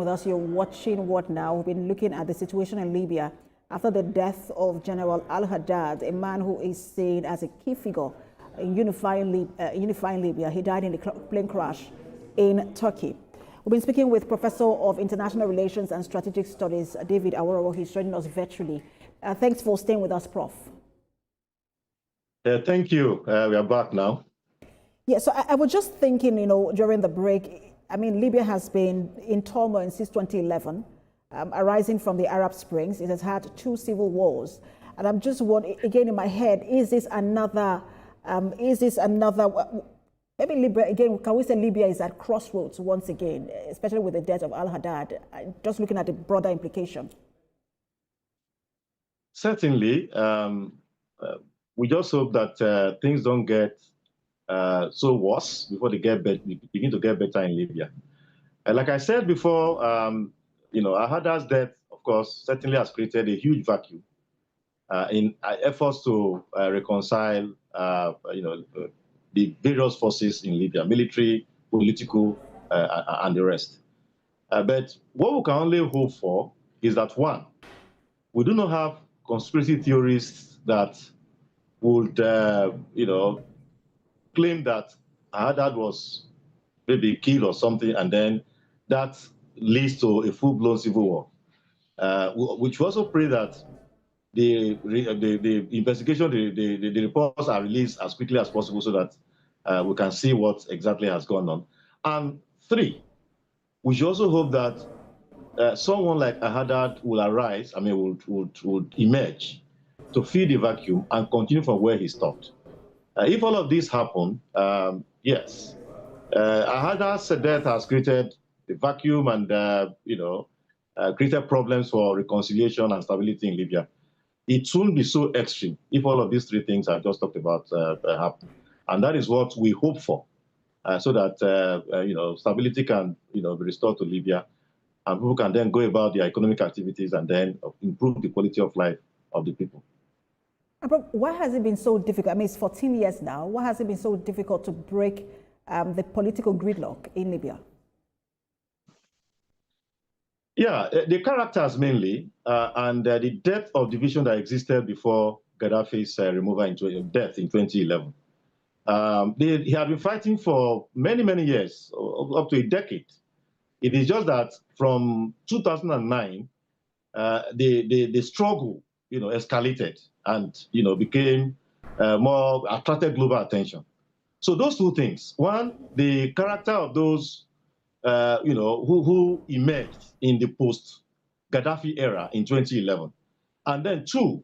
with us, you're watching What Now? We've been looking at the situation in Libya after the death of General Al-Haddad, a man who is seen as a key figure in unifying Libya. He died in a plane crash in Turkey. We've been speaking with Professor of International Relations and Strategic Studies, David Aworowo. He's joining us virtually. Thanks for staying with us, Prof. Thank you. We are back now. Yeah, so I was just thinking, during the break, I mean, Libya has been in turmoil since 2011, arising from the Arab Springs. It has had 2 civil wars. And I'm just wondering, again, in my head, is this another, maybe Libya, again, can we say Libya is at crossroads once again, especially with the death of Al-Haddad, just looking at the broader implication? Certainly. We just hope that things don't get so worse before they begin to get better in Libya. Like I said before, Al-Haddad's death, of course, certainly has created a huge vacuum in efforts to reconcile, the various forces in Libya, military, political, and the rest. But what we can only hope for is that, one, we do not have conspiracy theorists that would, claim that Al-Haddad was maybe killed or something, and then that leads to a full-blown civil war. Which we also pray that the investigation, the reports are released as quickly as possible so that we can see what exactly has gone on. And 3, we should also hope that someone like Al-Haddad will arise, would emerge to fill the vacuum and continue from where he stopped. If all of this happen, yes, Al-Haddad's death has created a vacuum and, created problems for reconciliation and stability in Libya. It won't be so extreme if all of these 3 things I just talked about happen. And that is what we hope for, so that, stability can, be restored to Libya, and people can then go about their economic activities and then improve the quality of life of the people. Why has it been so difficult? I mean, it's 14 years now. Why has it been so difficult to break the political gridlock in Libya? Yeah, the characters mainly, and the depth of division that existed before Gaddafi's removal death in 2011. He had been fighting for many, many years, up to a decade. It is just that from 2009, the struggle, escalated and, became more, attracted global attention. So those 2 things: one, the character of those, who emerged in the post-Gaddafi era in 2011. And then 2,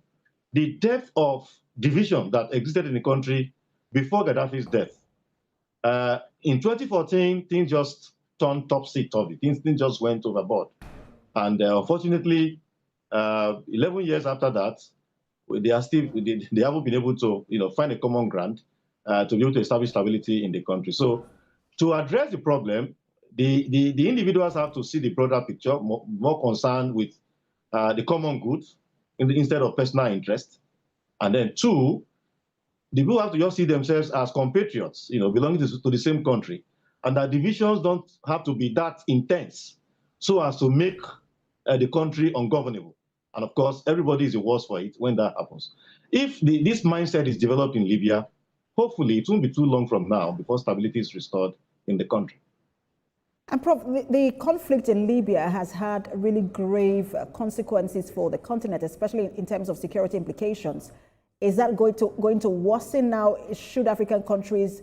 the depth of division that existed in the country before Gaddafi's death. In 2014, things just turned topsy-turvy. Things just went overboard. And unfortunately, 11 years after that, they haven't been able to, find a common ground to be able to establish stability in the country. So, to address the problem, the individuals have to see the broader picture, more concerned with the common good instead of personal interest. And then 2, the people have to just see themselves as compatriots, belonging to the same country, and that divisions don't have to be that intense so as to make the country ungovernable. And of course, everybody is the worse for it when that happens. If this mindset is developed in Libya, hopefully it won't be too long from now before stability is restored in the country. And Prof, the conflict in Libya has had really grave consequences for the continent, especially in terms of security implications. Is that going to worsen now? Should African countries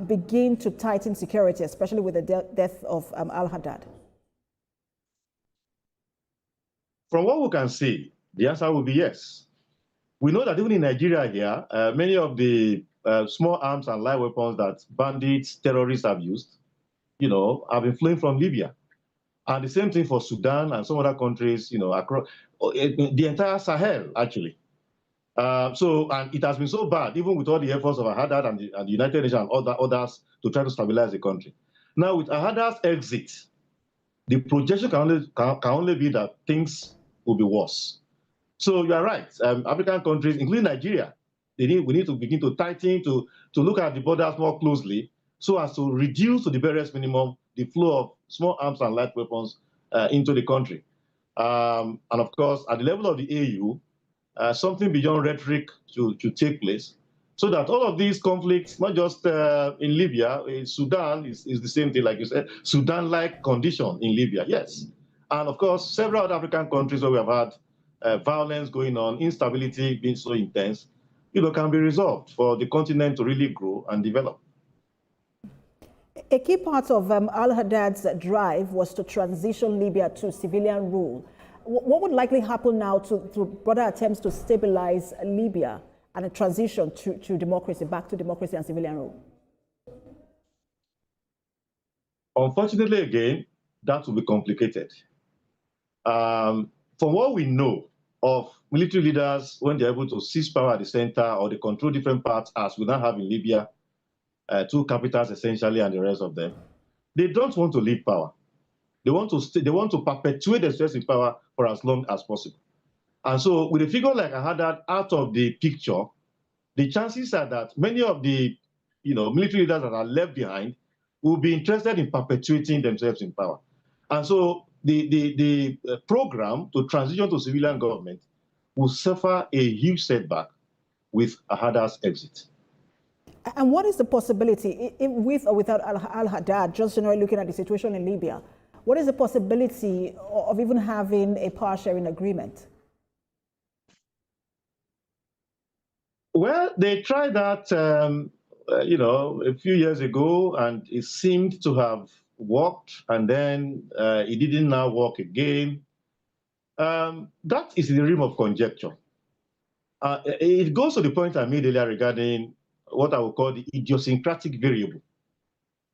begin to tighten security, especially with the death of Al-Haddad? From what we can see, the answer will be yes. We know that even in Nigeria here, many of the small arms and light weapons that bandits, terrorists have used, have been fleeing from Libya. And the same thing for Sudan and some other countries, across the entire Sahel, actually. And it has been so bad, even with all the efforts of Al-Haddad and the United Nations and others to try to stabilize the country. Now, with Al-Haddad's exit, the projection can only be that things will be worse. So you are right. African countries, including Nigeria, we need to begin to tighten, to look at the borders more closely so as to reduce to the barest minimum the flow of small arms and light weapons into the country. And of course, at the level of the AU, something beyond rhetoric to take place, so that all of these conflicts, not just in Libya, in Sudan is the same thing, like you said, Sudan-like condition in Libya, yes. And of course, several other African countries where we have had violence going on, instability being so intense, can be resolved for the continent to really grow and develop. A key part of Al-Haddad's drive was to transition Libya to civilian rule. What would likely happen now to broader attempts to stabilize Libya and a transition to democracy, back to democracy and civilian rule? Unfortunately, again, that will be complicated. From what we know of military leaders, when they're able to seize power at the center or they control different parts, as we now have in Libya, two capitals essentially and the rest of them, they don't want to leave power. They want to perpetuate the stress in power for as long as possible. And so with a figure like Al-Haddad out of the picture, the chances are that many of the military leaders that are left behind will be interested in perpetuating themselves in power. And so the program to transition to civilian government will suffer a huge setback with Al-Haddad's exit. And what is the possibility, with or without Al-Haddad, just generally looking at the situation in Libya, what is the possibility of even having a power sharing agreement? Well, they tried that, a few years ago, and it seemed to have worked, and then it didn't now work again. That is in the realm of conjecture. It goes to the point I made earlier regarding what I would call the idiosyncratic variable.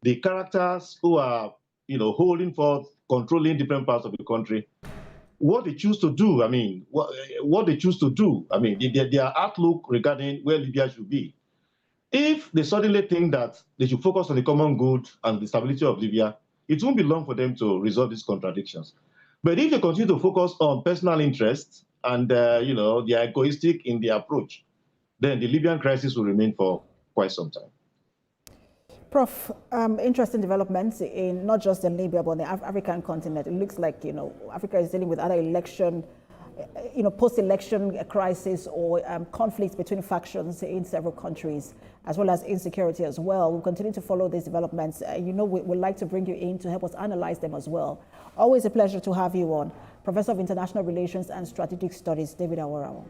The characters who are, holding forth, controlling different parts of the country, what they choose to do, what they choose to do, their outlook regarding where Libya should be. If they suddenly think that they should focus on the common good and the stability of Libya, it won't be long for them to resolve these contradictions. But if they continue to focus on personal interests and, they are egoistic in their approach, then the Libyan crisis will remain for quite some time. Prof, interesting developments in not just in Libya, but on the African continent. It looks like, Africa is dealing with other election, post-election crisis or conflicts between factions in several countries, as well as insecurity as well. We'll continue to follow these developments. We'd like to bring you in to help us analyze them as well. Always a pleasure to have you on. Professor of International Relations and Strategic Studies, David Awarawa.